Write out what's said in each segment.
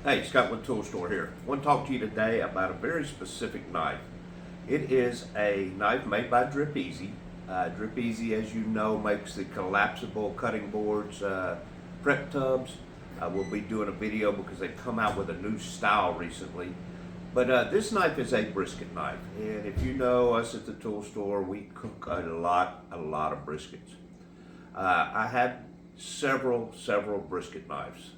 Hey, Scott with Tool Store here. I want to talk to you today about a very specific knife. It is a knife made by DripEZ. DripEZ, as you know, makes the collapsible cutting boards, prep tubs. We'll be doing a video because they've come out with a new style recently. But this knife is a brisket knife, and if you know us at the Tool Store, we cook a lot of briskets. I have several brisket knives.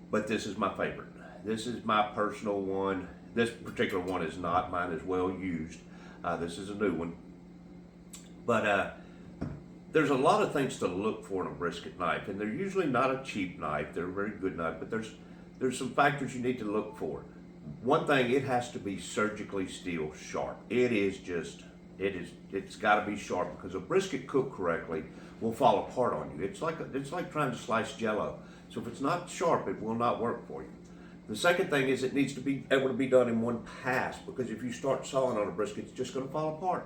But this is my favorite. This is my personal one. This particular one is not. Mine is well used. This is a new one. But there's a lot of things to look for in a brisket knife, and they're usually not a cheap knife. They're a very good knife, but there's some factors you need to look for. One thing, it has to be surgically steel sharp. It's got to be sharp, because a brisket cooked correctly will fall apart on you. It's like trying to slice Jell-O. So if it's not sharp, it will not work for you. The second thing is it needs to be able to be done in one pass, because if you start sawing on a brisket, it's just going to fall apart.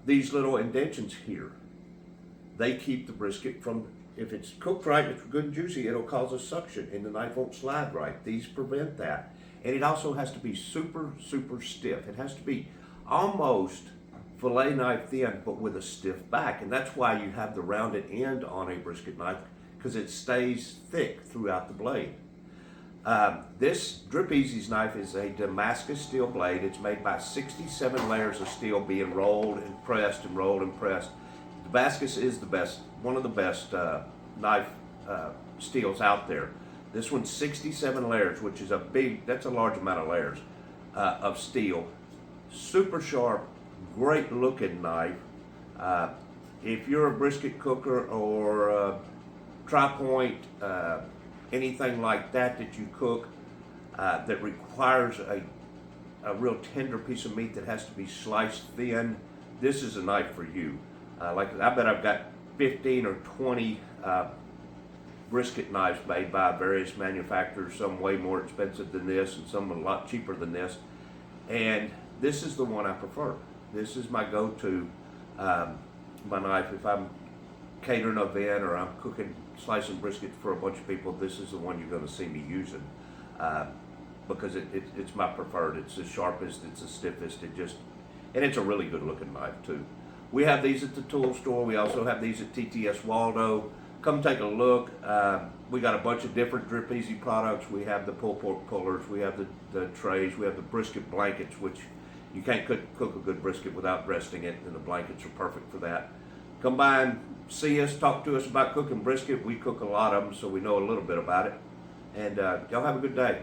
These little indentions here, they keep the brisket from, if it's cooked right, it's good and juicy, it'll cause a suction and the knife won't slide right. These prevent that. And it also has to be super stiff. It has to be almost fillet knife thin, but with a stiff back. And that's why you have the rounded end on a brisket knife, because it stays thick throughout the blade. This DripEZ knife is a Damascus steel blade. It's made by 67 layers of steel being rolled and pressed and rolled and pressed. Damascus is the best, one of the best knife steels out there. This one's 67 layers, which is that's a large amount of layers of steel. Super sharp, great looking knife. If you're a brisket cooker or tri-point, anything like that you cook that requires a real tender piece of meat that has to be sliced thin, this is a knife for you. Like I bet I've got 15 or 20 brisket knives made by various manufacturers, some way more expensive than this and some a lot cheaper than this, and this is the one I prefer. This is my go-to, my knife. If I'm catering an event or I'm slicing brisket for a bunch of people, this is the one you're going to see me using, because it's my preferred. It's the sharpest, it's the stiffest, and it's a really good looking knife too. We have these at the Tool Store. We also have these at TTS Waldo. Come take a look. We got a bunch of different DripEZ products. We have the pulled pork pullers, we have the trays, we have the brisket blankets, which you can't cook a good brisket without resting it, and the blankets are perfect for that. Come by and see us, talk to us about cooking brisket. We cook a lot of them, so we know a little bit about it. And y'all have a good day.